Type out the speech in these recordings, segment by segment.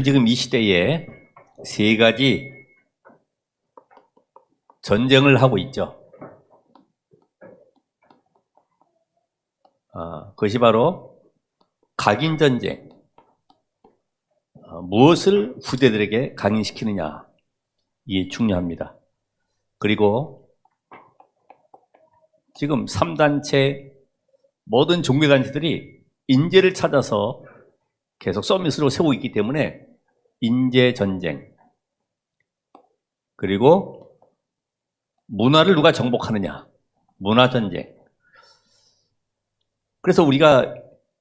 우리 지금 이 시대에 세 가지 전쟁을 하고 있죠. 그것이 바로 각인전쟁. 무엇을 후대들에게 각인시키느냐, 이게 중요합니다. 그리고 지금 3단체 모든 종교단체들이 인재를 찾아서 계속 서밋으로 세우고 있기 때문에 인재전쟁, 그리고 문화를 누가 정복하느냐, 문화전쟁. 그래서 우리가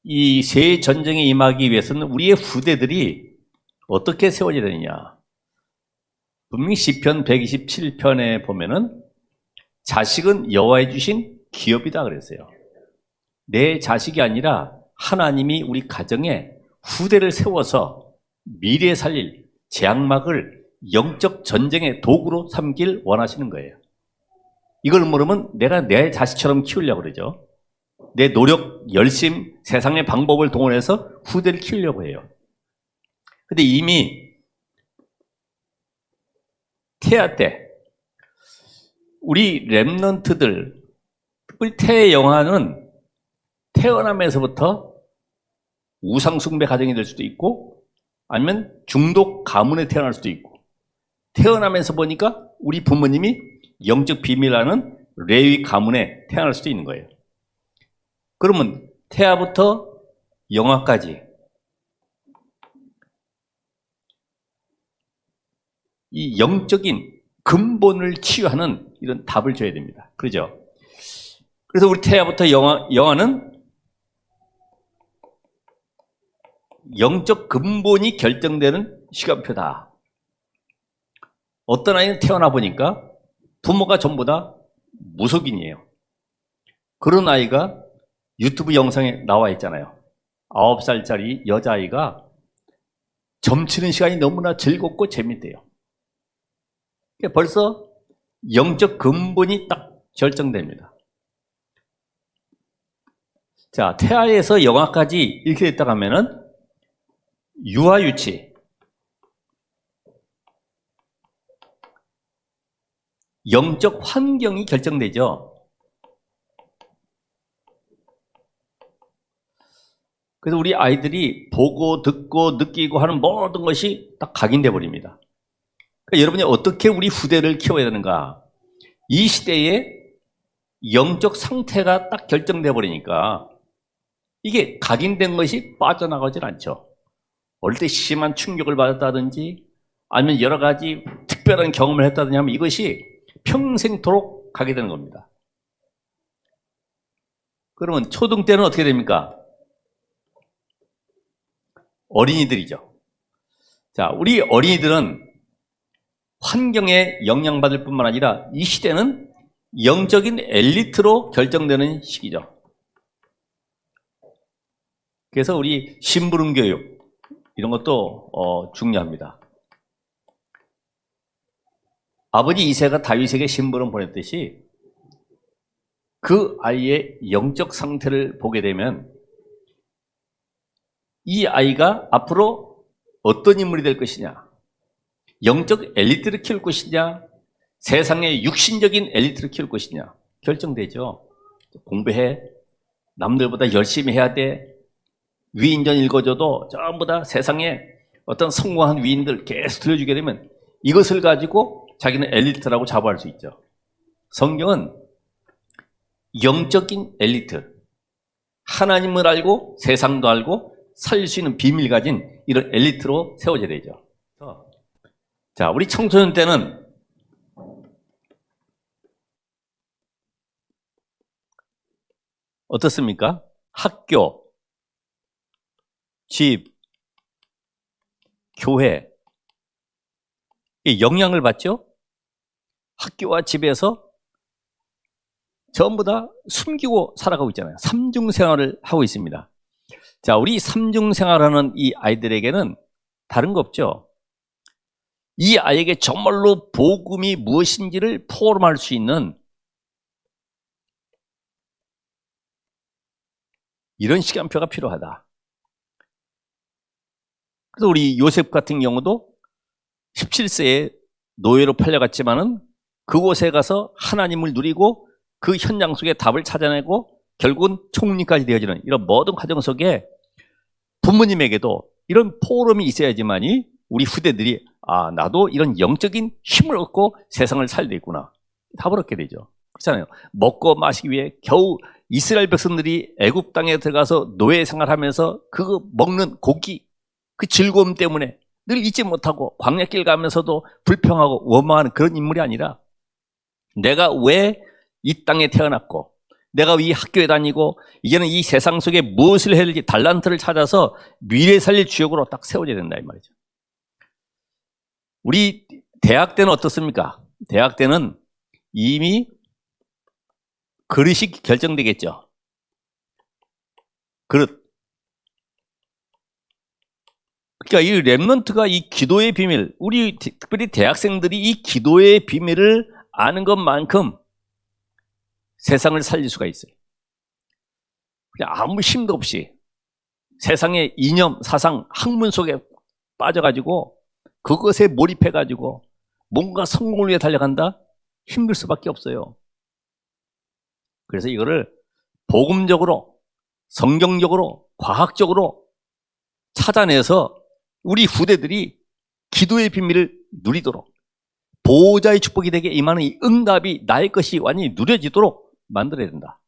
이 세 전쟁에 임하기 위해서는 우리의 후대들이 어떻게 세워져야 되느냐. 분명히 시편 127편에 보면은 자식은 여호와의 주신 기업이다 그랬어요. 내 자식이 아니라 하나님이 우리 가정에 후대를 세워서 미래에 살릴 재앙막을 영적 전쟁의 도구로 삼길 원하시는 거예요. 이걸 모르면 내가 내 자식처럼 키우려고 그러죠. 내 노력, 열심, 세상의 방법을 동원해서 후대를 키우려고 해요. 근데 이미 태아 때 우리 렘넌트들, 특별히 태의 영화는 태어나면서부터 우상숭배 가정이 될 수도 있고 아니면 중독 가문에 태어날 수도 있고, 태어나면서 보니까 우리 부모님이 영적 비밀하는 레위 가문에 태어날 수도 있는 거예요. 그러면 태아부터 영아까지 이 영적인 근본을 치유하는 이런 답을 줘야 됩니다. 그렇죠? 그래서 우리 태아부터 영아는 영적 근본이 결정되는 시간표다. 어떤 아이는 태어나 보니까 부모가 전부 다 무속인이에요. 그런 아이가 유튜브 영상에 나와 있잖아요. 9살짜리 여자아이가 점치는 시간이 너무나 즐겁고 재밌대요. 벌써 영적 근본이 딱 결정됩니다. 자, 태아에서 영아까지 이렇게 됐다고 하면은 유아 유치, 영적 환경이 결정되죠. 그래서 우리 아이들이 보고 듣고 느끼고 하는 모든 것이 딱 각인돼 버립니다. 그러니까 여러분이 어떻게 우리 후대를 키워야 되는가? 이 시대에 영적 상태가 딱 결정돼 버리니까 이게 각인된 것이 빠져나가질 않죠. 어릴 때 심한 충격을 받았다든지 아니면 여러 가지 특별한 경험을 했다든지 하면 이것이 평생토록 가게 되는 겁니다. 그러면 초등 때는 어떻게 됩니까? 어린이들이죠. 자, 우리 어린이들은 환경에 영향받을 뿐만 아니라 이 시대는 영적인 엘리트로 결정되는 시기죠. 그래서 우리 심부름 교육 이런 것도 중요합니다. 아버지 이새가 다윗에게 심부름 보냈듯이 그 아이의 영적 상태를 보게 되면 이 아이가 앞으로 어떤 인물이 될 것이냐, 영적 엘리트를 키울 것이냐, 세상의 육신적인 엘리트를 키울 것이냐 결정되죠. 공부해, 남들보다 열심히 해야 돼, 위인전 읽어줘도 전부 다 세상에 어떤 성공한 위인들 계속 들려주게 되면 이것을 가지고 자기는 엘리트라고 자부할 수 있죠. 성경은 영적인 엘리트, 하나님을 알고 세상도 알고 살릴 수 있는 비밀 가진 이런 엘리트로 세워져야 되죠. 자, 우리 청소년 때는 어떻습니까? 학교, 집, 교회, 영향을 받죠? 학교와 집에서 전부 다 숨기고 살아가고 있잖아요. 삼중생활을 하고 있습니다. 자, 우리 삼중생활하는 이 아이들에게는 다른 거 없죠. 이 아이에게 정말로 복음이 무엇인지를 포럼할 수 있는 이런 시간표가 필요하다. 그래서 우리 요셉 같은 경우도 17세에 노예로 팔려갔지만은 그곳에 가서 하나님을 누리고 그 현장 속에 답을 찾아내고 결국은 총리까지 되어지는 이런 모든 과정 속에 부모님에게도 이런 포럼이 있어야지만이 우리 후대들이 나도 이런 영적인 힘을 얻고 세상을 살야 되겠구나 답을 얻게 되죠. 그렇잖아요. 먹고 마시기 위해 겨우 이스라엘 백성들이 애굽 땅에 들어가서 노예 생활하면서 그 먹는 고기 그 즐거움 때문에 늘 잊지 못하고 광야길 가면서도 불평하고 원망하는 그런 인물이 아니라 내가 왜 이 땅에 태어났고 내가 이 학교에 다니고 이제는 이 세상 속에 무엇을 해야 될지 달란트를 찾아서 미래 살릴 주역으로 딱 세워져야 된다 이 말이죠. 우리 대학 때는 어떻습니까? 대학 때는 이미 그릇이 결정되겠죠. 그릇. 그러니까 이 렘넌트가 이 기도의 비밀, 우리 특별히 대학생들이 이 기도의 비밀을 아는 것만큼 세상을 살릴 수가 있어요. 그냥 아무 힘도 없이 세상의 이념, 사상, 학문 속에 빠져가지고 그것에 몰입해가지고 뭔가 성공을 위해 달려간다? 힘들 수밖에 없어요. 그래서 이거를 복음적으로, 성경적으로, 과학적으로 찾아내서 우리 후대들이 기도의 비밀을 누리도록 보호자의 축복이 되게 임하는 이 응답이 나의 것이 완전히 누려지도록 만들어야 된다.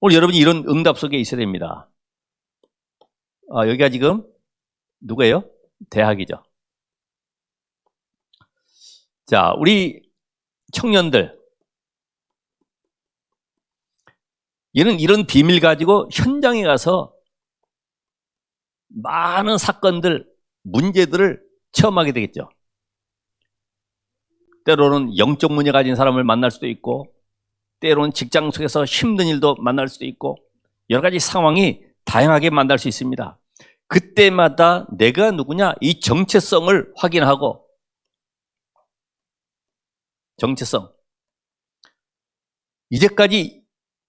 오늘 여러분이 이런 응답 속에 있어야 됩니다. 여기가 지금 누구예요? 대학이죠. 자, 우리 청년들 얘는 이런 비밀 가지고 현장에 가서 많은 사건들, 문제들을 체험하게 되겠죠. 때로는 영적 문제 가진 사람을 만날 수도 있고 때로는 직장 속에서 힘든 일도 만날 수도 있고 여러 가지 상황이 다양하게 만날 수 있습니다. 그때마다 내가 누구냐 이 정체성을 확인하고 정체성 이제까지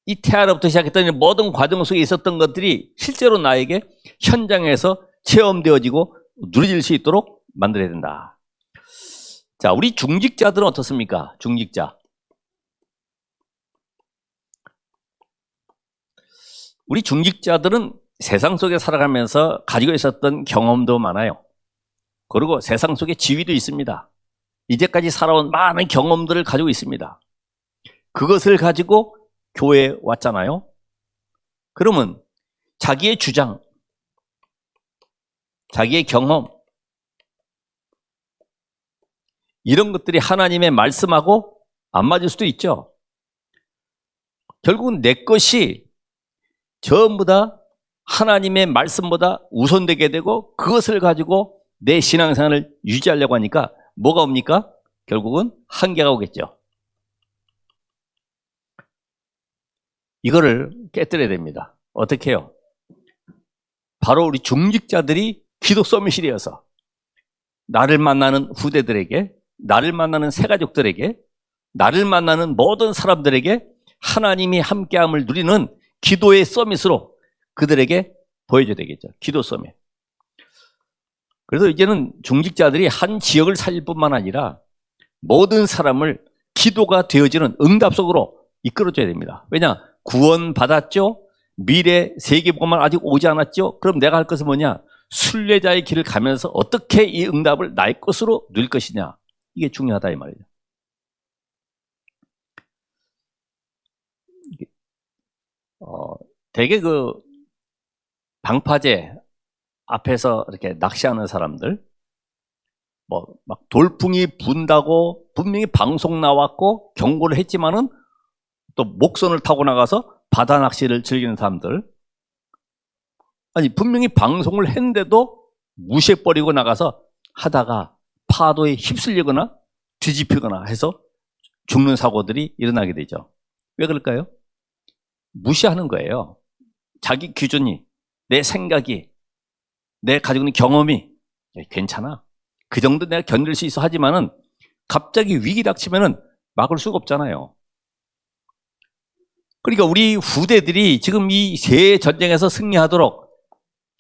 이 태아로부터 시작했던 모든 과정 속에 있었던 것들이 실제로 나에게 현장에서 체험되어지고 누려질 수 있도록 만들어야 된다. 자, 우리 중직자들은 어떻습니까? 중직자. 우리 중직자들은 세상 속에 살아가면서 가지고 있었던 경험도 많아요. 그리고 세상 속에 지위도 있습니다. 이제까지 살아온 많은 경험들을 가지고 있습니다. 그것을 가지고 교회에 왔잖아요. 그러면 자기의 주장, 자기의 경험 이런 것들이 하나님의 말씀하고 안 맞을 수도 있죠. 결국은 내 것이 전부 다 하나님의 말씀보다 우선되게 되고 그것을 가지고 내 신앙생활을 유지하려고 하니까 뭐가 옵니까? 결국은 한계가 오겠죠. 이거를 깨뜨려야 됩니다. 어떻게 해요? 바로 우리 중직자들이 기도 서밋이어서 나를 만나는 후대들에게, 나를 만나는 새가족들에게, 나를 만나는 모든 사람들에게 하나님이 함께함을 누리는 기도의 서밋으로 그들에게 보여줘야 되겠죠. 기도 서밋. 그래서 이제는 중직자들이 한 지역을 살릴 뿐만 아니라 모든 사람을 기도가 되어지는 응답 속으로 이끌어줘야 됩니다. 왜냐? 구원 받았죠? 미래 세계복음만 아직 오지 않았죠? 그럼 내가 할 것은 뭐냐? 순례자의 길을 가면서 어떻게 이 응답을 나의 것으로 누릴 것이냐? 이게 중요하다 이 말이죠. 되게 그 방파제 앞에서 이렇게 낚시하는 사람들, 뭐 막 돌풍이 분다고 분명히 방송 나왔고 경고를 했지만은 또 목선을 타고 나가서 바다 낚시를 즐기는 사람들, 아니 분명히 방송을 했는데도 무시해버리고 나가서 하다가 파도에 휩쓸리거나 뒤집히거나 해서 죽는 사고들이 일어나게 되죠. 왜 그럴까요? 무시하는 거예요. 자기 기준이, 내 생각이, 내 가지고 있는 경험이 괜찮아. 그 정도 내가 견딜 수 있어 하지만은 갑자기 위기 닥치면은 막을 수가 없잖아요. 그러니까 우리 후대들이 지금 이 새 전쟁에서 승리하도록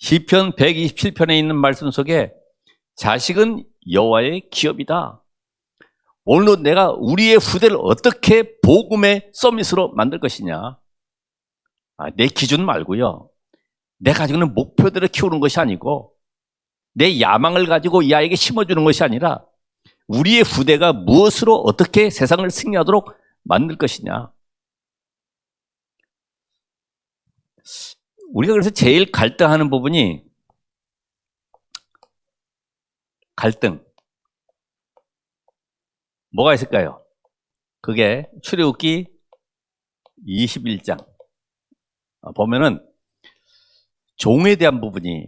시편 127편에 있는 말씀 속에 자식은 여호와의 기업이다. 오늘도 내가 우리의 후대를 어떻게 복음의 서밋으로 만들 것이냐. 내 기준 말고요. 내 가지고 있는 목표들을 키우는 것이 아니고 내 야망을 가지고 이 아이에게 심어주는 것이 아니라 우리의 후대가 무엇으로 어떻게 세상을 승리하도록 만들 것이냐. 우리가 그래서 제일 갈등하는 부분이 뭐가 있을까요? 그게 출애굽기 21장 보면은 종에 대한 부분이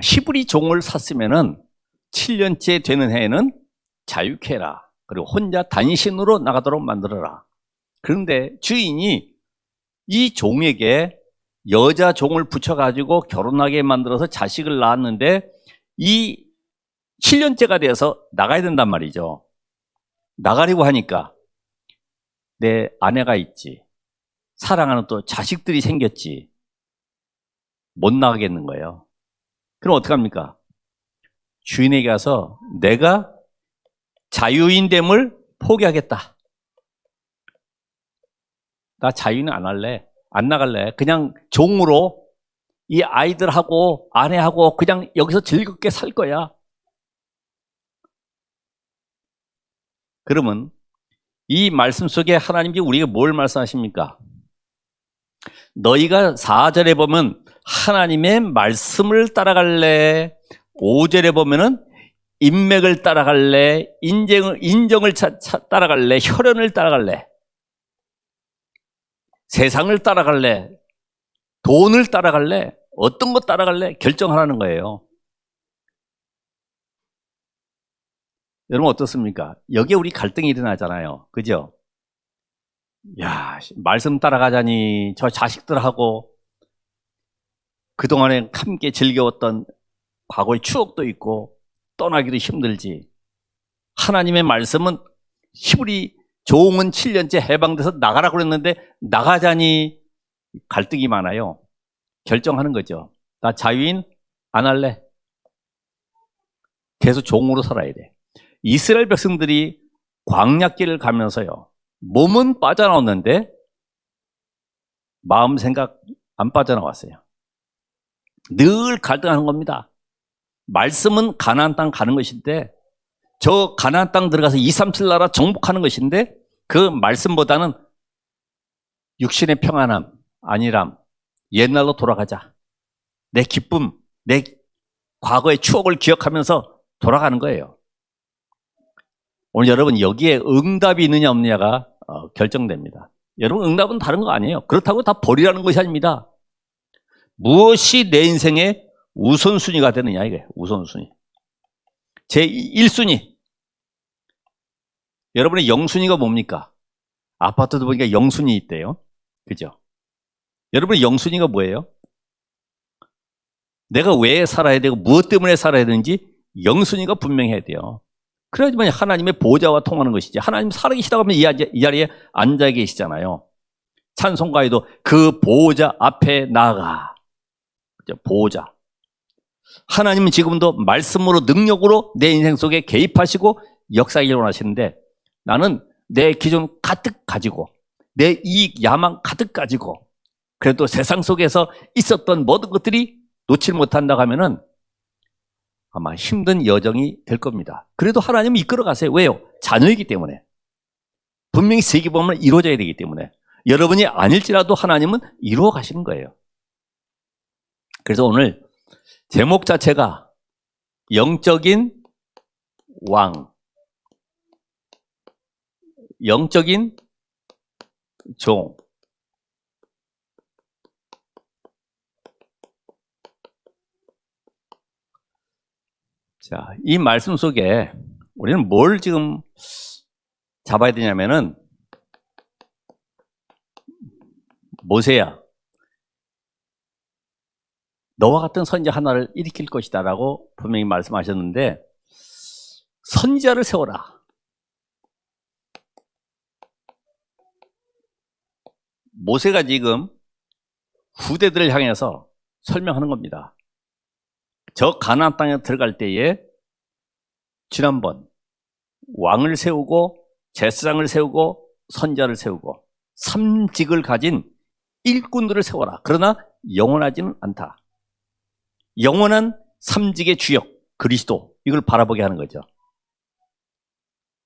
히브리 종을 샀으면은 7년째 되는 해에는 자유케 해라. 그리고 혼자 단신으로 나가도록 만들어라. 그런데 주인이 이 종에게 여자 종을 붙여가지고 결혼하게 만들어서 자식을 낳았는데 이 7년째가 되어서 나가야 된단 말이죠. 나가려고 하니까 내 아내가 있지. 사랑하는 또 자식들이 생겼지. 못 나가겠는 거예요. 그럼 어떡합니까? 주인에게 가서 내가 자유인됨을 포기하겠다. 나 자유는 안 할래. 안 나갈래. 그냥 종으로 이 아이들하고 아내하고 그냥 여기서 즐겁게 살 거야. 그러면 이 말씀 속에 하나님이 우리에게 뭘 말씀하십니까? 너희가 4절에 보면 하나님의 말씀을 따라갈래? 5절에 보면은 인맥을 따라갈래? 인정을 따라갈래? 혈연을 따라갈래? 세상을 따라갈래? 돈을 따라갈래? 어떤 것 따라갈래? 결정하라는 거예요. 여러분 어떻습니까? 여기에 우리 갈등이 일어나잖아요. 그죠? 야, 말씀 따라가자니 저 자식들하고 그동안에 함께 즐겨왔던 과거의 추억도 있고 떠나기도 힘들지. 하나님의 말씀은 히브리 종은 7년째 해방돼서 나가라고 그랬는데 나가자니 갈등이 많아요. 결정하는 거죠. 나 자유인 안 할래. 계속 종으로 살아야 돼. 이스라엘 백성들이 광야길을 가면서요. 몸은 빠져나왔는데 마음 생각 안 빠져나왔어요. 늘 갈등하는 겁니다. 말씀은 가나안 땅 가는 것인데 저 가나안 땅 들어가서 237 나라 정복하는 것인데 그 말씀보다는 육신의 평안함, 안일함, 옛날로 돌아가자. 내 기쁨, 내 과거의 추억을 기억하면서 돌아가는 거예요. 오늘 여러분 여기에 응답이 있느냐 없느냐가 결정됩니다. 여러분 응답은 다른 거 아니에요. 그렇다고 다 버리라는 것이 아닙니다. 무엇이 내 인생의 우선순위가 되느냐 이게 우선순위. 제1순위. 여러분의 영순위가 뭡니까? 아파트도 보니까 영순위 있대요. 그죠? 여러분의 영순위가 뭐예요? 내가 왜 살아야 되고 무엇 때문에 살아야 되는지 영순위가 분명해야 돼요. 그래야지만 하나님의 보좌와 통하는 것이지. 하나님 살아계시다고 하면 이 자리에 앉아 계시잖아요. 찬송가에도 그 보좌 앞에 나아가. 보좌. 하나님은 지금도 말씀으로 능력으로 내 인생 속에 개입하시고 역사하기를 원하시는데 나는 내 기준 가득 가지고 내 이익 야망 가득 가지고 그래도 세상 속에서 있었던 모든 것들이 놓칠 못한다고 하면은 아마 힘든 여정이 될 겁니다. 그래도 하나님은 이끌어 가세요. 왜요? 자녀이기 때문에. 분명히 세계복음은 이루어져야 되기 때문에. 여러분이 아닐지라도 하나님은 이루어 가시는 거예요. 그래서 오늘 제목 자체가 영적인 왕, 영적인 종. 자, 이 말씀 속에 우리는 뭘 지금 잡아야 되냐면은 모세야, 너와 같은 선지자 하나를 일으킬 것이다 라고 분명히 말씀하셨는데 선지자를 세워라. 모세가 지금 후대들을 향해서 설명하는 겁니다. 저 가나안 땅에 들어갈 때에 지난번 왕을 세우고 제사장을 세우고 선지자를 세우고 삼직을 가진 일꾼들을 세워라. 그러나 영원하지는 않다. 영원한 삼직의 주역 그리스도, 이걸 바라보게 하는 거죠.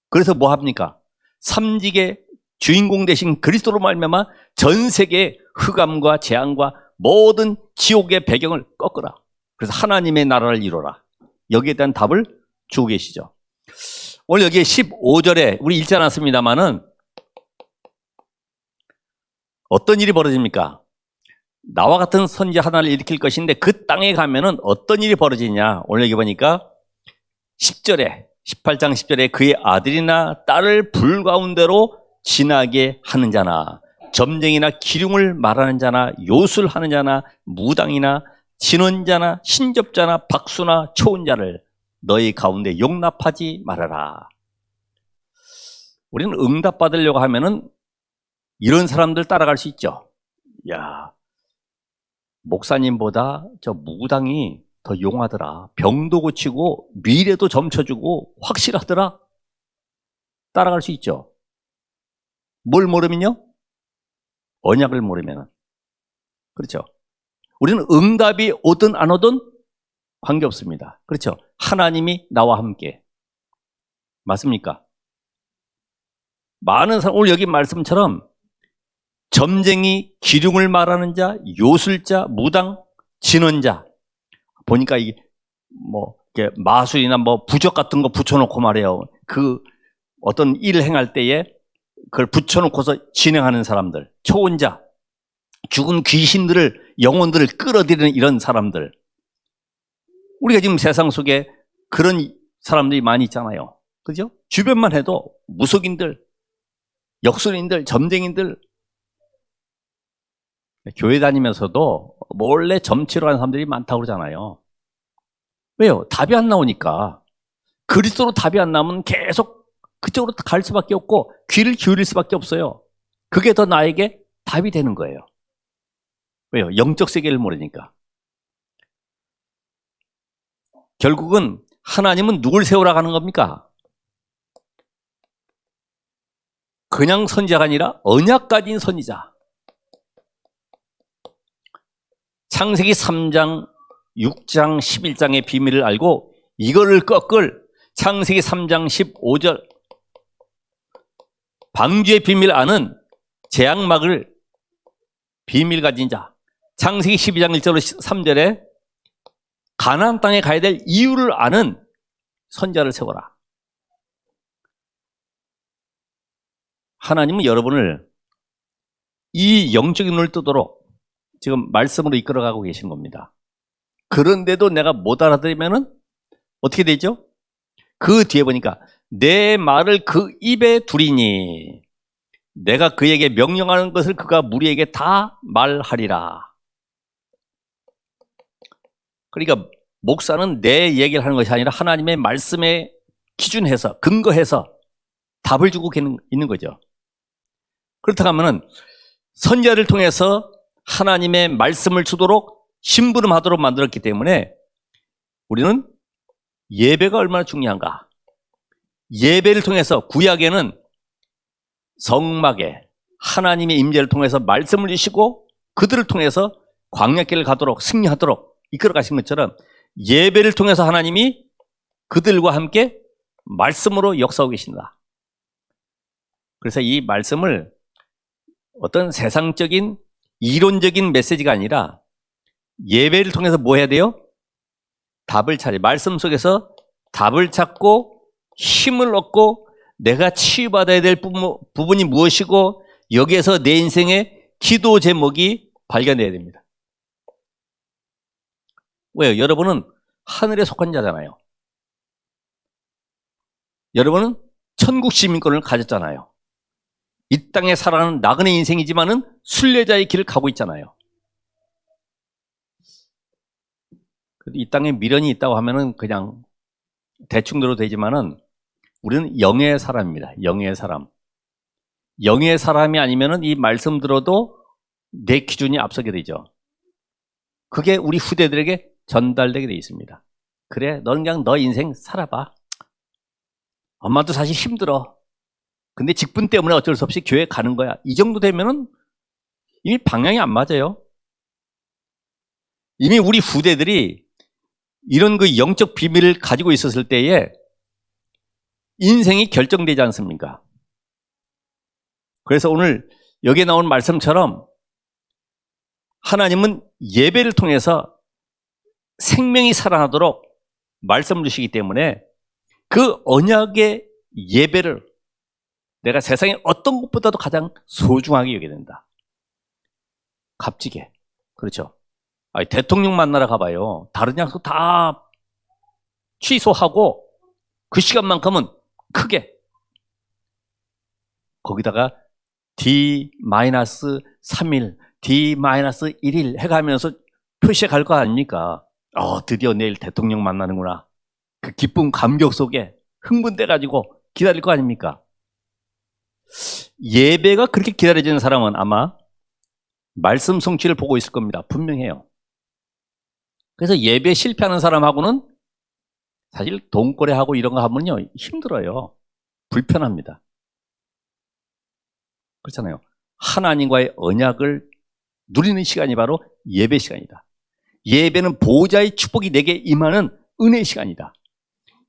그래서 뭐 합니까? 삼직의 주인공 되신 그리스도로 말미암아 전 세계의 흑암과 재앙과 모든 지옥의 배경을 꺾으라. 그래서 하나님의 나라를 이루라. 여기에 대한 답을 주고 계시죠. 오늘 여기에 15절에 우리 읽지 않았습니다만은 어떤 일이 벌어집니까? 나와 같은 선지 하나를 일으킬 것인데 그 땅에 가면은 어떤 일이 벌어지냐? 오늘 여기 보니까 10절에 18장 10절에 그의 아들이나 딸을 불 가운데로 지나게 하는 자나 점쟁이나 기륭을 말하는 자나 요술하는 자나 무당이나 진원자나 신접자나 박수나 초혼자를 너희 가운데 용납하지 말아라. 우리는 응답받으려고 하면은 이런 사람들 따라갈 수 있죠. 야, 목사님보다 저 무당이 더 용하더라. 병도 고치고 미래도 점쳐주고 확실하더라. 따라갈 수 있죠. 뭘 모르면요? 언약을 모르면. 그렇죠. 우리는 응답이 오든 안 오든 관계없습니다. 그렇죠. 하나님이 나와 함께. 맞습니까? 많은 사람, 오늘 여기 말씀처럼 점쟁이, 기륭을 말하는 자, 요술자, 무당, 진원자. 보니까 이게 뭐 마술이나 뭐 부적 같은 거 붙여놓고 말해요. 그 어떤 일을 행할 때에 그걸 붙여놓고서 진행하는 사람들, 초혼자, 죽은 귀신들을, 영혼들을 끌어들이는 이런 사람들. 우리가 지금 세상 속에 그런 사람들이 많이 있잖아요. 그죠? 주변만 해도 무속인들, 역술인들, 점쟁이들, 교회 다니면서도 몰래 점치러 가는 사람들이 많다고 그러잖아요. 왜요? 답이 안 나오니까. 그리스도로 답이 안 나오면 계속 그쪽으로 갈 수밖에 없고 귀를 기울일 수밖에 없어요. 그게 더 나에게 답이 되는 거예요. 왜요? 영적 세계를 모르니까. 결국은 하나님은 누굴 세우라고 하는 겁니까? 그냥 선지자가 아니라 언약 가진 선지자. 창세기 3장, 6장, 11장의 비밀을 알고 이거를 꺾을 창세기 3장 15절 방주의 비밀을 아는 재앙막을 비밀 가진 자. 창세기 12장 1절로 3절에 가나안 땅에 가야 될 이유를 아는 선지자를 세워라. 하나님은 여러분을 이 영적인 눈을 뜨도록 지금 말씀으로 이끌어가고 계신 겁니다. 그런데도 내가 못 알아들으면은 어떻게 되죠? 그 뒤에 보니까 내 말을 그 입에 두리니 내가 그에게 명령하는 것을 그가 무리에게 다 말하리라. 그러니까 목사는 내 얘기를 하는 것이 아니라 하나님의 말씀에 기준해서 근거해서 답을 주고 있는 거죠. 그렇다고 하면은 선지자를 통해서 하나님의 말씀을 주도록 심부름하도록 만들었기 때문에 우리는 예배가 얼마나 중요한가. 예배를 통해서 구약에는 성막에 하나님의 임재를 통해서 말씀을 주시고 그들을 통해서 광야길을 가도록 승리하도록 이끌어 가신 것처럼 예배를 통해서 하나님이 그들과 함께 말씀으로 역사하고 계신다. 그래서 이 말씀을 어떤 세상적인 이론적인 메시지가 아니라 예배를 통해서 뭐 해야 돼요? 답을 찾아. 말씀 속에서 답을 찾고 힘을 얻고 내가 치유받아야 될 부분이 무엇이고 여기에서 내 인생의 기도 제목이 발견돼야 됩니다. 왜요? 여러분은 하늘에 속한 자잖아요. 여러분은 천국 시민권을 가졌잖아요. 이 땅에 살아가는 나그네 인생이지만은 순례자의 길을 가고 있잖아요. 이 땅에 미련이 있다고 하면은 그냥 대충 들어도 되지만은 우리는 영의 사람입니다. 영의 사람. 영의 사람이 아니면은 이 말씀 들어도 내 기준이 앞서게 되죠. 그게 우리 후대들에게 전달되게 돼 있습니다. 그래, 너는 그냥 너 인생 살아봐. 엄마도 사실 힘들어. 근데 직분 때문에 어쩔 수 없이 교회 가는 거야. 이 정도 되면은 이미 방향이 안 맞아요. 이미 우리 후대들이 이런 그 영적 비밀을 가지고 있었을 때에 인생이 결정되지 않습니까? 그래서 오늘 여기에 나온 말씀처럼 하나님은 예배를 통해서 생명이 살아나도록 말씀을 주시기 때문에 그 언약의 예배를 내가 세상의 어떤 것보다도 가장 소중하게 여겨야 된다. 값지게. 그렇죠. 아니, 대통령 만나러 가봐요. 다른 약속 다 취소하고 그 시간만큼은 크게. 거기다가 D-3일, D-1일 해가면서 표시해 갈 거 아닙니까? 드디어 내일 대통령 만나는구나. 그 기쁨, 감격 속에 흥분돼가지고 기다릴 거 아닙니까? 예배가 그렇게 기다려지는 사람은 아마 말씀 성취를 보고 있을 겁니다. 분명해요. 그래서 예배 실패하는 사람하고는 사실 돈거래하고 이런 거 하면요 힘들어요. 불편합니다. 그렇잖아요. 하나님과의 언약을 누리는 시간이 바로 예배 시간이다. 예배는 보호자의 축복이 내게 임하는 은혜의 시간이다.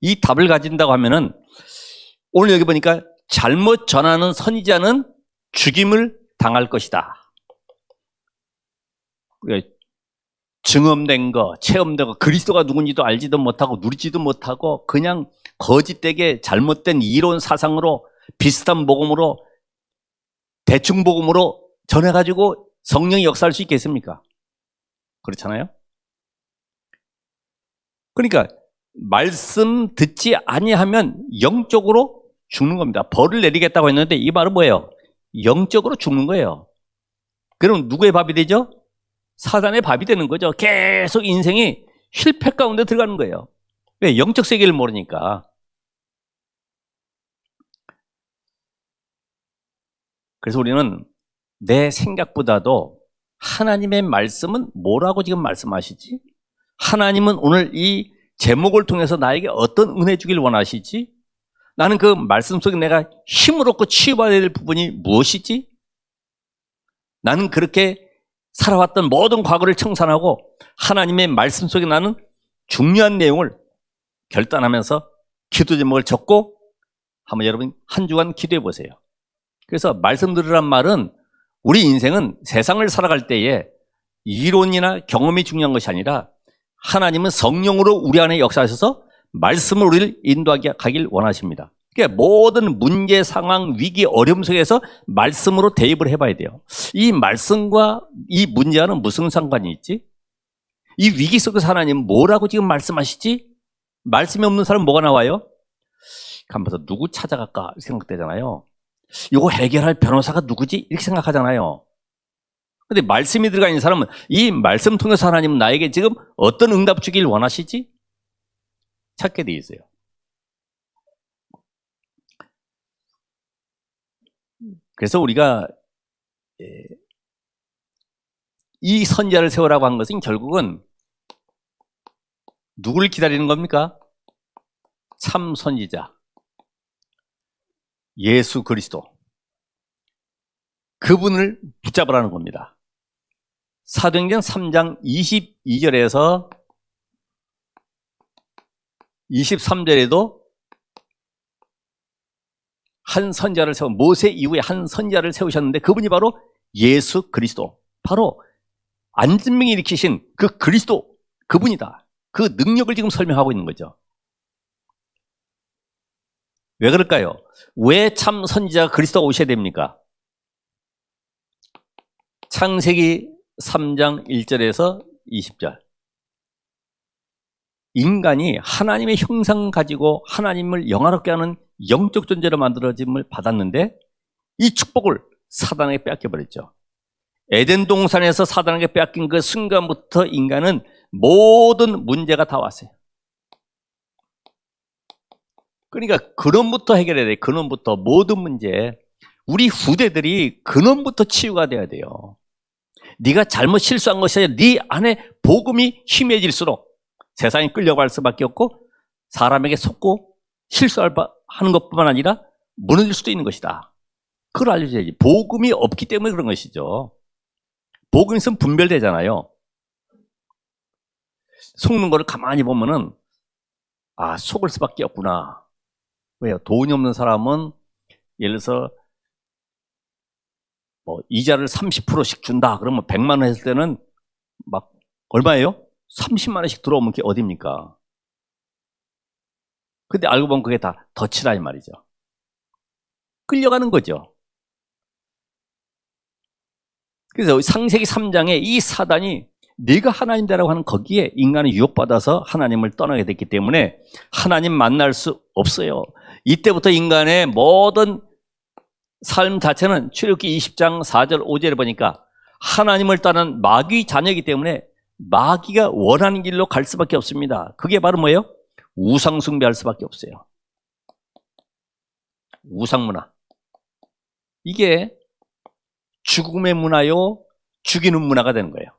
이 답을 가진다고 하면은 오늘 여기 보니까 잘못 전하는 선지자는 죽임을 당할 것이다. 증언된 거, 체험된 거, 그리스도가 누군지도 알지도 못하고 누리지도 못하고 그냥 거짓되게 잘못된 이론 사상으로 비슷한 복음으로 대충 복음으로 전해가지고 성령이 역사할 수 있겠습니까? 그렇잖아요? 그러니까 말씀 듣지 아니하면 영적으로 죽는 겁니다. 벌을 내리겠다고 했는데 이 말은 뭐예요? 영적으로 죽는 거예요. 그럼 누구의 밥이 되죠? 사단의 밥이 되는 거죠. 계속 인생이 실패 가운데 들어가는 거예요. 왜? 영적 세계를 모르니까. 그래서 우리는 내 생각보다도 하나님의 말씀은 뭐라고 지금 말씀하시지? 하나님은 오늘 이 제목을 통해서 나에게 어떤 은혜 주길 원하시지? 나는 그 말씀 속에 내가 힘을 얻고 치유받아야 될 부분이 무엇이지? 나는 그렇게 살아왔던 모든 과거를 청산하고 하나님의 말씀 속에 나는 중요한 내용을 결단하면서 기도 제목을 적고 한번 여러분 한 주간 기도해 보세요. 그래서 말씀 들으란 말은 우리 인생은 세상을 살아갈 때에 이론이나 경험이 중요한 것이 아니라 하나님은 성령으로 우리 안에 역사하셔서 말씀을 우리를 인도하게 가길 원하십니다. 그러니까 모든 문제, 상황, 위기, 어려움 속에서 말씀으로 대입을 해봐야 돼요. 이 말씀과 이 문제와는 무슨 상관이 있지? 이 위기 속에서 하나님은 뭐라고 지금 말씀하시지? 말씀이 없는 사람은 뭐가 나와요? 가면서 누구 찾아갈까 생각되잖아요. 이거 해결할 변호사가 누구지? 이렇게 생각하잖아요. 근데 말씀이 들어가 있는 사람은 이 말씀 통해서 하나님은 나에게 지금 어떤 응답 주길 원하시지? 찾게 돼 있어요. 그래서 우리가 이 선지자를 세우라고 한 것은 결국은 누구를 기다리는 겁니까? 참 선지자 예수 그리스도, 그분을 붙잡으라는 겁니다. 사도행전 3장 22절에서 23절에도 한 선지자를 세워, 모세 이후에 한 선지자를 세우셨는데 그분이 바로 예수 그리스도, 바로 안진병이 일으키신 그 그리스도, 그분이다. 그 능력을 지금 설명하고 있는 거죠. 왜 그럴까요? 왜 참 선지자가 그리스도가 오셔야 됩니까? 창세기 3장 1절에서 20절. 인간이 하나님의 형상 가지고 하나님을 영화롭게 하는 영적 존재로 만들어짐을 받았는데 이 축복을 사단에게 빼앗겨버렸죠. 에덴 동산에서 사단에게 빼앗긴 그 순간부터 인간은 모든 문제가 다 왔어요. 그러니까 근원부터 해결해야 돼요. 근원부터 모든 문제. 우리 후대들이 근원부터 치유가 돼야 돼요. 네가 잘못 실수한 것이 아니라 네 안에 복음이 심해질수록 세상에 끌려갈 수밖에 없고 사람에게 속고 하는 것뿐만 아니라 무너질 수도 있는 것이다. 그걸 알려줘야지. 복음이 없기 때문에 그런 것이죠. 복음이 있으면 분별되잖아요. 속는 거를 가만히 보면은 속을 수밖에 없구나. 왜요? 돈이 없는 사람은 예를 들어서 이자를 30%씩 준다. 그러면 100만 원 했을 때는 막 얼마예요? 30만 원씩 들어오면 그게 어딥니까? 근데 알고 보면 그게 다 덫이라 이 말이죠. 끌려가는 거죠. 그래서 창세기 3장에 이 사단이 네가 하나님이라고 하는 거기에 인간이 유혹받아서 하나님을 떠나게 됐기 때문에 하나님 만날 수 없어요. 이때부터 인간의 모든 삶 자체는 출애굽기 20장 4절 5절에 보니까 하나님을 떠난 마귀 자녀이기 때문에 마귀가 원하는 길로 갈 수밖에 없습니다. 그게 바로 뭐예요? 우상 숭배할 수밖에 없어요. 우상 문화. 이게 죽음의 문화요, 죽이는 문화가 되는 거예요.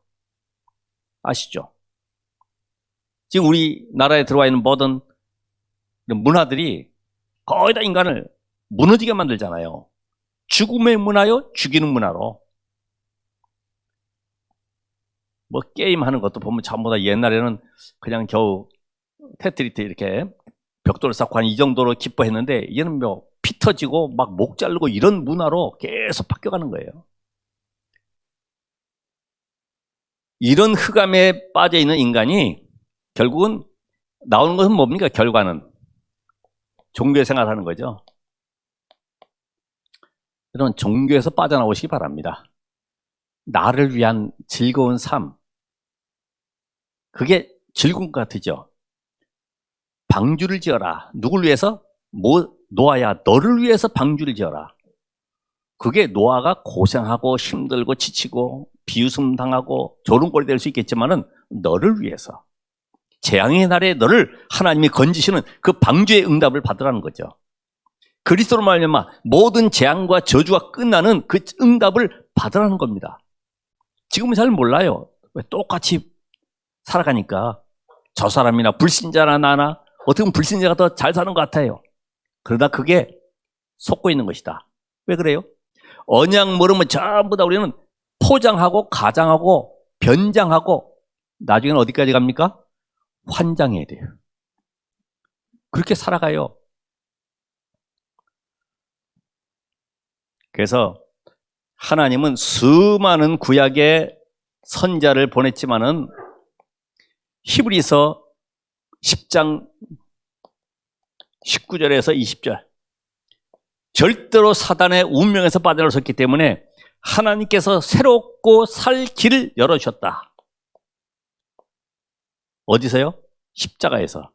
아시죠? 지금 우리나라에 들어와 있는 모든 문화들이 거의 다 인간을 무너지게 만들잖아요. 죽음의 문화요, 죽이는 문화로. 게임하는 것도 보면 전부 다 옛날에는 그냥 겨우 테트리트 이렇게 벽돌을 쌓고 한 이 정도로 기뻐했는데 이제는 피 터지고 막 목 자르고 이런 문화로 계속 바뀌어가는 거예요. 이런 흑암에 빠져있는 인간이 결국은 나오는 것은 뭡니까? 결과는 종교 생활하는 거죠. 여러분, 종교에서 빠져나오시기 바랍니다. 나를 위한 즐거운 삶, 그게 즐거운 것 같으죠. 방주를 지어라. 누굴 위해서? 노아야, 너를 위해서 방주를 지어라. 그게 노아가 고생하고 힘들고 지치고 비웃음 당하고 조롱거리 될 수 있겠지만은 너를 위해서, 재앙의 날에 너를 하나님이 건지시는 그 방주의 응답을 받으라는 거죠. 그리스도로 말미암아 모든 재앙과 저주가 끝나는 그 응답을 받으라는 겁니다. 지금은 잘 몰라요. 왜 똑같이 살아가니까 저 사람이나 불신자나 나나 어떻게 보면 불신자가 더 잘 사는 것 같아요. 그러다 그게 속고 있는 것이다. 왜 그래요? 언약 모르면 전부 다 우리는 포장하고 가장하고 변장하고 나중에는 어디까지 갑니까? 환장해야 돼요. 그렇게 살아가요. 그래서 하나님은 수많은 구약의 선자를 보냈지만은 히브리서 10장 19절에서 20절 절대로 사단의 운명에서 빠져나섰기 때문에 하나님께서 새롭고 살 길을 열어주셨다. 어디서요? 십자가에서.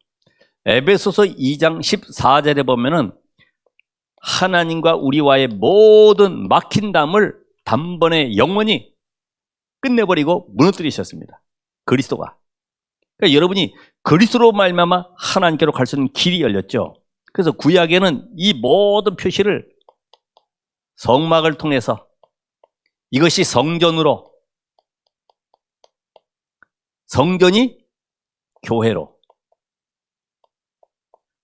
에베소서 2장 14절에 보면은 하나님과 우리와의 모든 막힌 담을 단번에 영원히 끝내버리고 무너뜨리셨습니다. 그리스도가. 그러니까 여러분이 그리스도로 말미암아 하나님께로 갈 수 있는 길이 열렸죠. 그래서 구약에는 이 모든 표시를 성막을 통해서 이것이 성전으로, 성전이 교회로.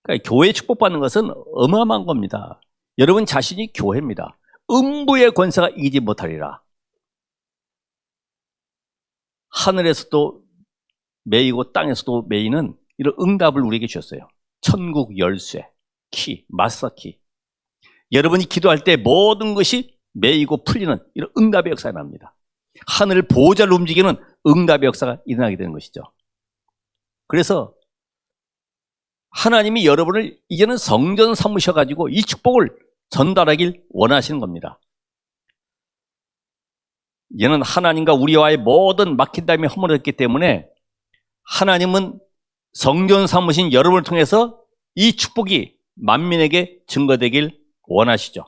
그러니까 교회 축복받는 것은 어마어마한 겁니다. 여러분 자신이 교회입니다. 음부의 권세가 이기지 못하리라. 하늘에서도 매이고 땅에서도 매이는 이런 응답을 우리에게 주셨어요. 천국 열쇠, 키, 마스터키. 여러분이 기도할 때 모든 것이 매이고 풀리는 이런 응답의 역사가 납니다. 하늘 보호자를 움직이는 응답의 역사가 일어나게 되는 것이죠. 그래서 하나님이 여러분을 이제는 성전 삼으셔가지고 이 축복을 전달하길 원하시는 겁니다. 이제는 하나님과 우리와의 모든 막힌 담이 허물어졌기 때문에 하나님은 성전 삼으신 여러분을 통해서 이 축복이 만민에게 증거되길 원하시죠.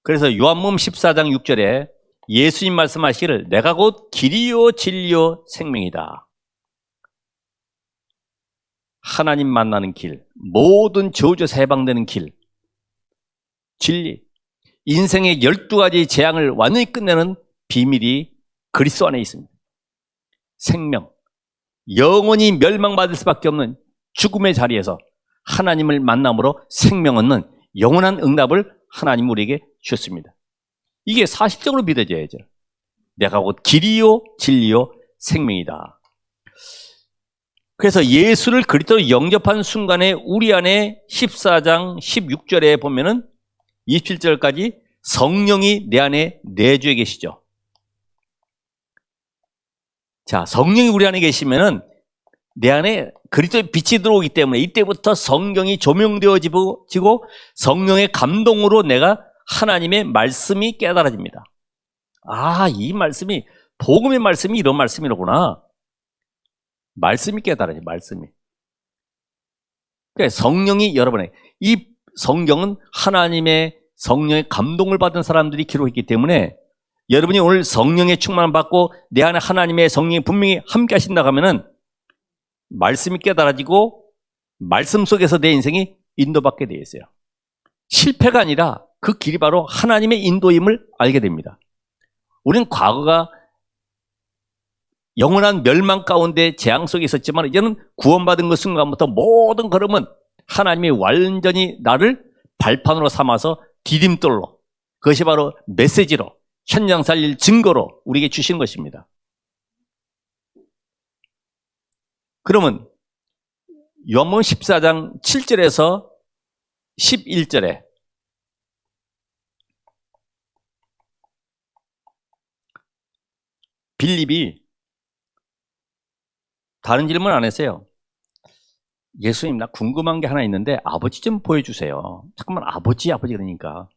그래서 요한복음 14장 6절에 예수님 말씀하시기를 내가 곧 길이요 진리요 생명이다. 하나님 만나는 길, 모든 저주에서 해방되는 길, 진리, 인생의 12가지 재앙을 완전히 끝내는 비밀이 그리스도 안에 있습니다. 생명, 영원히 멸망받을 수밖에 없는 죽음의 자리에서 하나님을 만남으로 생명 얻는 영원한 응답을 하나님 우리에게 주셨습니다. 이게 사실적으로 믿어져야죠. 내가 곧 길이요 진리요 생명이다. 그래서 예수를 그리스도로 영접한 순간에 우리 안에 14장 16절에 보면은 27절까지 성령이 내 안에 내주에 계시죠. 자, 성령이 우리 안에 계시면은 내 안에 그리스도의 빛이 들어오기 때문에 이때부터 성경이 조명되어지고 성령의 감동으로 내가 하나님의 말씀이 깨달아집니다. 아, 이 말씀이 복음의 말씀이 이런 말씀이로구나. 말씀이 깨달아져요. 말씀이. 그러니까 성령이 여러분의 이 성경은 하나님의 성령의 감동을 받은 사람들이 기록했기 때문에 여러분이 오늘 성령의 충만을 받고 내 안에 하나님의 성령이 분명히 함께 하신다고 하면은 말씀이 깨달아지고 말씀 속에서 내 인생이 인도받게 되어 있어요. 실패가 아니라 그 길이 바로 하나님의 인도임을 알게 됩니다. 우리는 과거가 영원한 멸망 가운데 재앙 속에 있었지만 이제는 구원받은 그 순간부터 모든 걸음은 하나님이 완전히 나를 발판으로 삼아서 디딤돌로, 그것이 바로 메시지로, 현장 살릴 증거로 우리에게 주신 것입니다. 그러면 요한복음 14장 7절에서 11절에 빌립이 다른 질문 안 했어요. 예수님, 나 궁금한 게 하나 있는데 아버지 좀 보여주세요. 잠깐만, 아버지 그러니까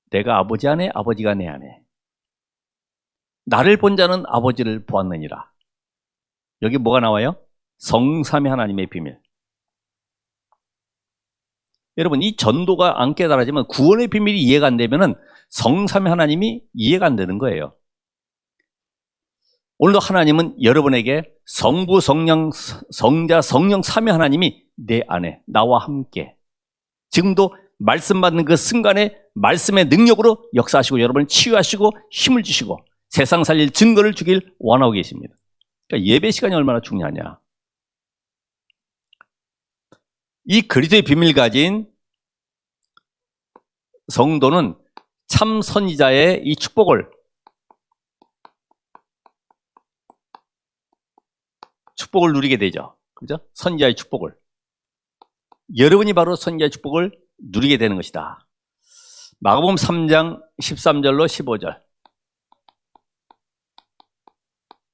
내가 아버지 안에, 아버지가 내 안에. 나를 본 자는 아버지를 보았느니라. 여기 뭐가 나와요? 성삼위 하나님의 비밀. 여러분, 이 전도가 안 깨달아지면, 구원의 비밀이 이해가 안 되면은 성삼위 하나님이 이해가 안 되는 거예요. 오늘도 하나님은 여러분에게 성부, 성령, 성자, 성령 삼위 하나님이 내 안에 나와 함께 지금도 말씀 받는 그 순간에 말씀의 능력으로 역사하시고 여러분을 치유하시고 힘을 주시고 세상 살릴 증거를 주길 원하고 계십니다. 그러니까 예배 시간이 얼마나 중요하냐. 이 그리스도의 비밀 가진 성도는 참 선지자의 이 축복을 누리게 되죠. 그죠? 선지자의 축복을. 여러분이 바로 선지자의 축복을 누리게 되는 것이다. 마가복음 3장 13절로 15절.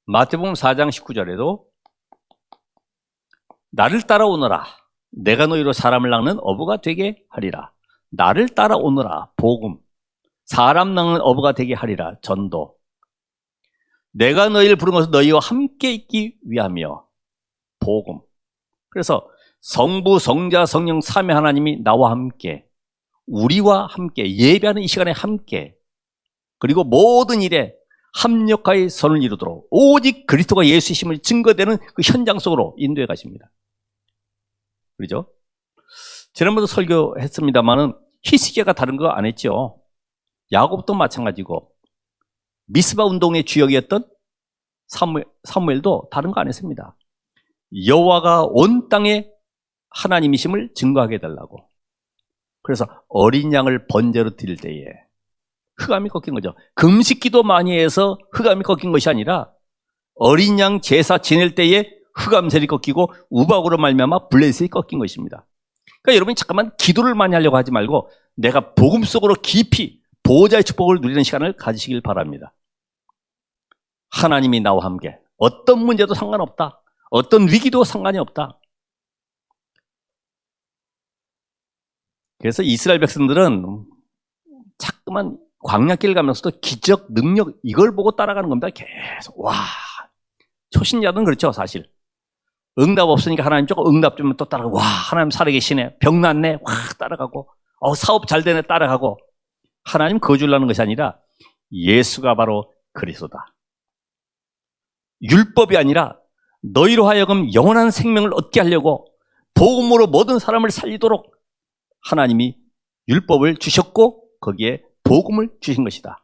마태복음 4장 19절에도 나를 따라오너라. 내가 너희로 사람을 낚는 어부가 되게 하리라. 나를 따라오너라. 복음. 사람 낚는 어부가 되게 하리라. 전도. 내가 너희를 부른 것은 너희와 함께 있기 위함이요. 복음. 그래서 성부, 성자, 성령 삼위 하나님이 나와 함께, 우리와 함께, 예배하는 이 시간에 함께, 그리고 모든 일에 합력하여 선을 이루도록 오직 그리스도가 예수이심을 증거되는 그 현장 속으로 인도해 가십니다. 그렇죠? 지난번도 설교했습니다만은 히스기야가 다른 거 안 했죠. 야곱도 마찬가지고 미스바 운동의 주역이었던 사무엘도 다른 거 안 했습니다. 여호와가 온 땅에 하나님이심을 증거하게 해달라고. 그래서 어린 양을 번제로 드릴 때에 흑암이 꺾인 거죠. 금식기도 많이 해서 흑암이 꺾인 것이 아니라 어린 양 제사 지낼 때에 흑암셀이 꺾이고 우박으로 말미암아 블레셋이 꺾인 것입니다. 그러니까 여러분이 잠깐만 기도를 많이 하려고 하지 말고 내가 복음 속으로 깊이 보호자의 축복을 누리는 시간을 가지시길 바랍니다. 하나님이 나와 함께 어떤 문제도 상관없다. 어떤 위기도 상관이 없다. 그래서 이스라엘 백성들은 자꾸만 광야길 가면서도 기적, 능력 이걸 보고 따라가는 겁니다. 계속. 와, 초신자들은 그렇죠, 사실. 응답 없으니까 하나님 조금 응답 주면 또 따라가고, 와, 하나님 살아계시네. 병 낫네. 와, 따라가고. 사업 잘 되네. 따라가고. 하나님 거주하는 것이 아니라 예수가 바로 그리스도다. 율법이 아니라 너희로 하여금 영원한 생명을 얻게 하려고 복음으로 모든 사람을 살리도록 하나님이 율법을 주셨고 거기에 복음을 주신 것이다.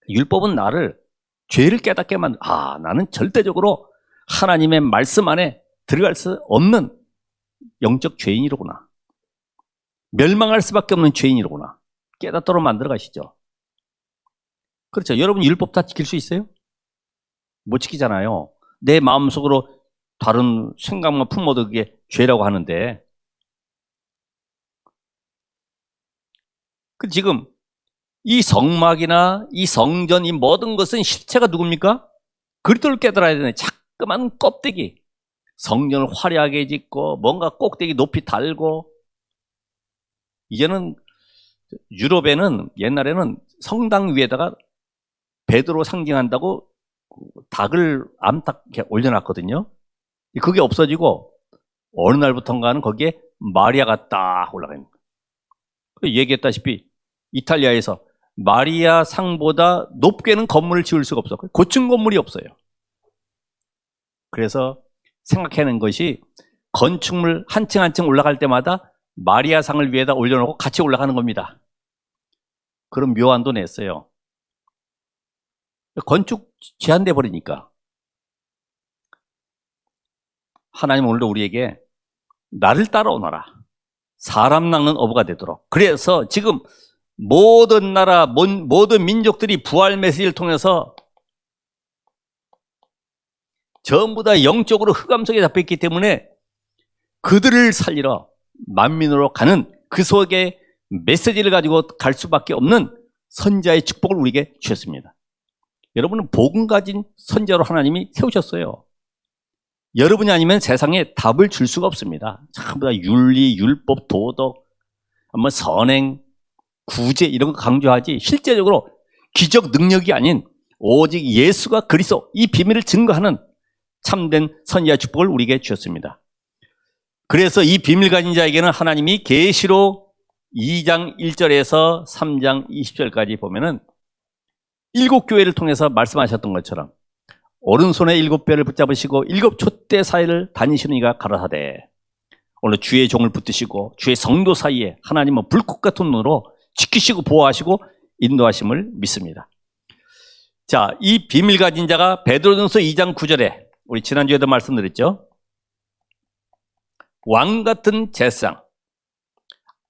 율법은 나를 죄를 깨닫게 나는 절대적으로 하나님의 말씀 안에 들어갈 수 없는 영적 죄인이로구나. 멸망할 수밖에 없는 죄인이로구나. 깨닫도록 만들어 가시죠. 그렇죠. 여러분 율법 다 지킬 수 있어요? 못 지키잖아요. 내 마음속으로 다른 생각만 품어도 그게 죄라고 하는데, 지금 이 성막이나 이 성전, 이 모든 것은 실체가 누굽니까? 그리스도를 깨달아야 되네. 자꾸만 껍데기, 성전을 화려하게 짓고 뭔가 꼭대기 높이 달고. 이제는 유럽에는 옛날에는 성당 위에다가 베드로 상징한다고 닭을 암탉 올려놨거든요. 그게 없어지고 어느 날부턴가는 거기에 마리아가 딱 올라가 있는 거예요. 얘기했다시피 이탈리아에서 마리아 상보다 높게는 건물을 지을 수가 없어. 고층 건물이 없어요. 그래서 생각해낸 것이 건축물 한 층 한 층 올라갈 때마다 마리아 상을 위에다 올려놓고 같이 올라가는 겁니다. 그런 묘안도 냈어요. 건축 제한돼 버리니까. 하나님 오늘도 우리에게 나를 따라오너라. 사람 낚는 어부가 되도록. 그래서 지금 모든 나라, 모든 민족들이 부활 메시지를 통해서 전부 다 영적으로 흑암석에 잡혀있기 때문에 그들을 살리러 만민으로 가는 그 속에 메시지를 가지고 갈 수밖에 없는 선지자의 축복을 우리에게 주셨습니다. 여러분은 복음 가진 선지자로 하나님이 세우셨어요. 여러분이 아니면 세상에 답을 줄 수가 없습니다. 전부 다 윤리, 율법, 도덕, 뭐 선행, 구제 이런 거 강조하지 실제적으로 기적 능력이 아닌 오직 예수가 그리스도 이 비밀을 증거하는 참된 선지자 축복을 우리에게 주셨습니다. 그래서 이 비밀 가진 자에게는 하나님이 계시록 2장 1절에서 3장 20절까지 보면은 7교회를 통해서 말씀하셨던 것처럼 오른손에 7뼈를 붙잡으시고 7 촛대 사이를 다니시는 이가 가라사대 오늘 주의 종을 붙드시고 주의 성도 사이에 하나님은 불꽃 같은 눈으로 지키시고 보호하시고 인도하심을 믿습니다. 자, 이 비밀 가진 자가 베드로전서 2장 9절에 우리 지난주에도 말씀드렸죠. 왕 같은 제사장,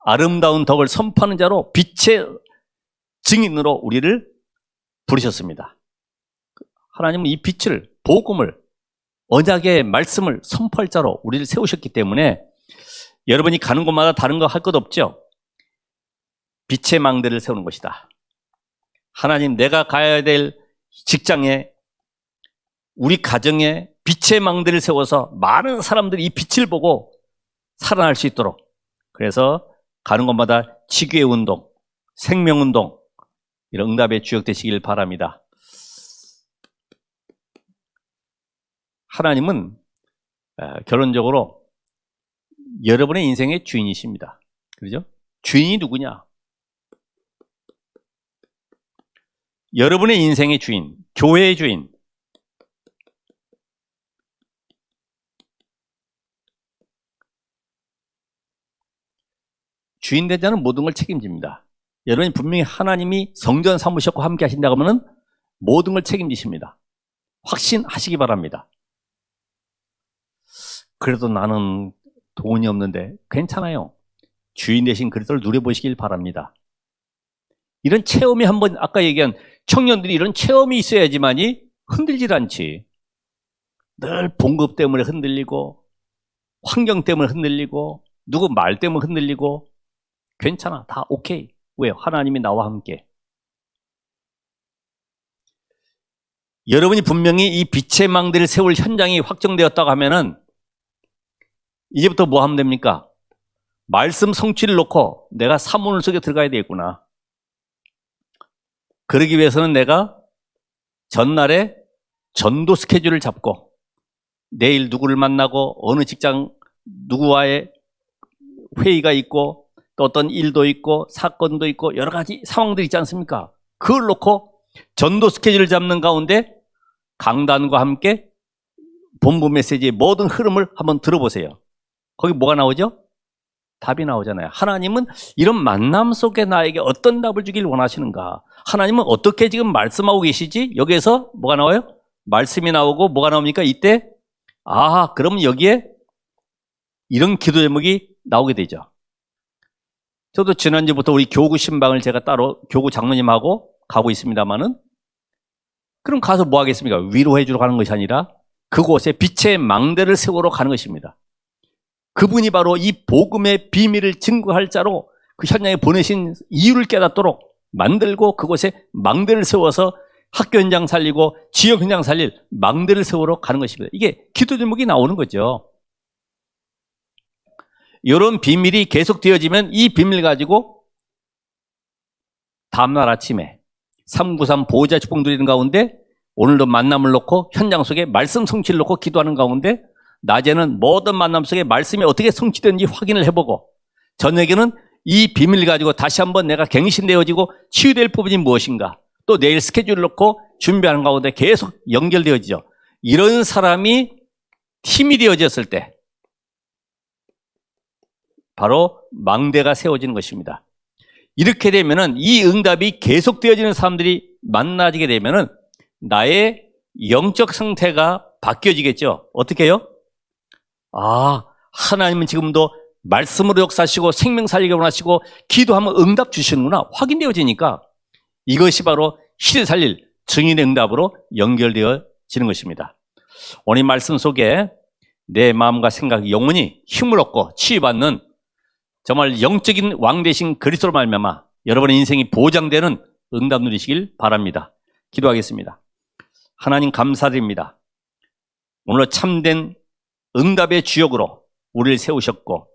아름다운 덕을 선포하는 자로 빛의 증인으로 우리를 부르셨습니다. 하나님은 이 빛을, 복음을, 언약의 말씀을 선포할 자로 우리를 세우셨기 때문에 여러분이 가는 곳마다 다른 거 할 것 없죠? 빛의 망대를 세우는 것이다. 하나님, 내가 가야 될 직장에, 우리 가정에 빛의 망대를 세워서 많은 사람들이 이 빛을 보고 살아날 수 있도록, 그래서 가는 곳마다 치유의 운동, 생명운동, 이런 응답의 주역 되시길 바랍니다. 하나님은 결론적으로 여러분의 인생의 주인이십니다. 그렇죠? 주인이 누구냐? 여러분의 인생의 주인, 교회의 주인. 주인 된 자는 모든 걸 책임집니다. 여러분이 분명히 하나님이 성전 삼으셨고 함께 하신다고 하면 모든 걸 책임지십니다. 확신하시기 바랍니다. 그래도 나는 돈이 없는데 괜찮아요. 주인 되신 그리스도를 누려보시길 바랍니다. 이런 체험이 한번 아까 얘기한 청년들이 이런 체험이 있어야지만이 흔들질 않지. 늘 봉급 때문에 흔들리고 환경 때문에 흔들리고 누구 말 때문에 흔들리고 괜찮아. 다 오케이. 왜요? 하나님이 나와 함께. 여러분이 분명히 이 빛의 망대를 세울 현장이 확정되었다고 하면은 이제부터 뭐 하면 됩니까? 말씀 성취를 놓고 내가 사문을 속에 들어가야 되겠구나. 그러기 위해서는 내가 전날에 전도 스케줄을 잡고 내일 누구를 만나고 어느 직장 누구와의 회의가 있고 또 어떤 일도 있고 사건도 있고 여러 가지 상황들이 있지 않습니까? 그걸 놓고 전도 스케줄을 잡는 가운데 강단과 함께 본부 메시지의 모든 흐름을 한번 들어보세요. 거기 뭐가 나오죠? 답이 나오잖아요. 하나님은 이런 만남 속에 나에게 어떤 답을 주길 원하시는가? 하나님은 어떻게 지금 말씀하고 계시지? 여기에서 뭐가 나와요? 말씀이 나오고 뭐가 나옵니까? 이때 그럼 여기에 이런 기도 제목이 나오게 되죠. 저도 지난주부터 우리 교구 신방을 제가 따로 교구 장로님하고 가고 있습니다만은, 그럼 가서 뭐 하겠습니까? 위로해 주러 가는 것이 아니라 그곳에 빛의 망대를 세우러 가는 것입니다. 그분이 바로 이 복음의 비밀을 증거할 자로 그 현장에 보내신 이유를 깨닫도록 만들고 그곳에 망대를 세워서 학교 현장 살리고 지역 현장 살릴 망대를 세우러 가는 것입니다. 이게 기도 제목이 나오는 거죠. 이런 비밀이 계속 되어지면 이 비밀 가지고 다음날 아침에 393 보호자 축복 누리는 가운데 오늘도 만남을 놓고 현장 속에 말씀 성취를 놓고 기도하는 가운데 낮에는 모든 만남 속에 말씀이 어떻게 성취되는지 확인을 해보고 저녁에는 이 비밀을 가지고 다시 한번 내가 갱신되어지고 치유될 부분이 무엇인가, 또 내일 스케줄을 놓고 준비하는 가운데 계속 연결되어지죠. 이런 사람이 팀이 되어졌을 때 바로 망대가 세워지는 것입니다. 이렇게 되면은 이 응답이 계속되어지는 사람들이 만나지게 되면은 나의 영적 상태가 바뀌어지겠죠. 어떻게 해요? 하나님은 지금도 말씀으로 역사하시고 생명 살리기 원하시고 기도하면 응답 주시는구나 확인되어지니까 이것이 바로 시대 살릴 증인의 응답으로 연결되어지는 것입니다. 오늘 이 말씀 속에 내 마음과 생각, 영혼이 힘을 얻고 치유받는 정말 영적인 왕 되신 그리스도로 말미암아 여러분의 인생이 보장되는 응답 누리시길 바랍니다. 기도하겠습니다. 하나님 감사드립니다. 오늘 참된 응답의 주역으로 우리를 세우셨고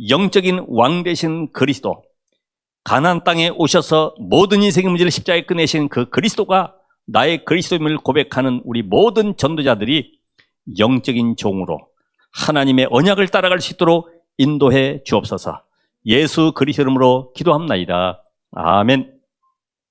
영적인 왕 되신 그리스도, 가나안 땅에 오셔서 모든 인생의 문제를 십자가에 끝내신 그 그리스도가 나의 그리스도임을 고백하는 우리 모든 전도자들이 영적인 종으로 하나님의 언약을 따라갈 수 있도록 인도해 주옵소서. 예수 그리스도 이름으로 기도합나이다. 아멘.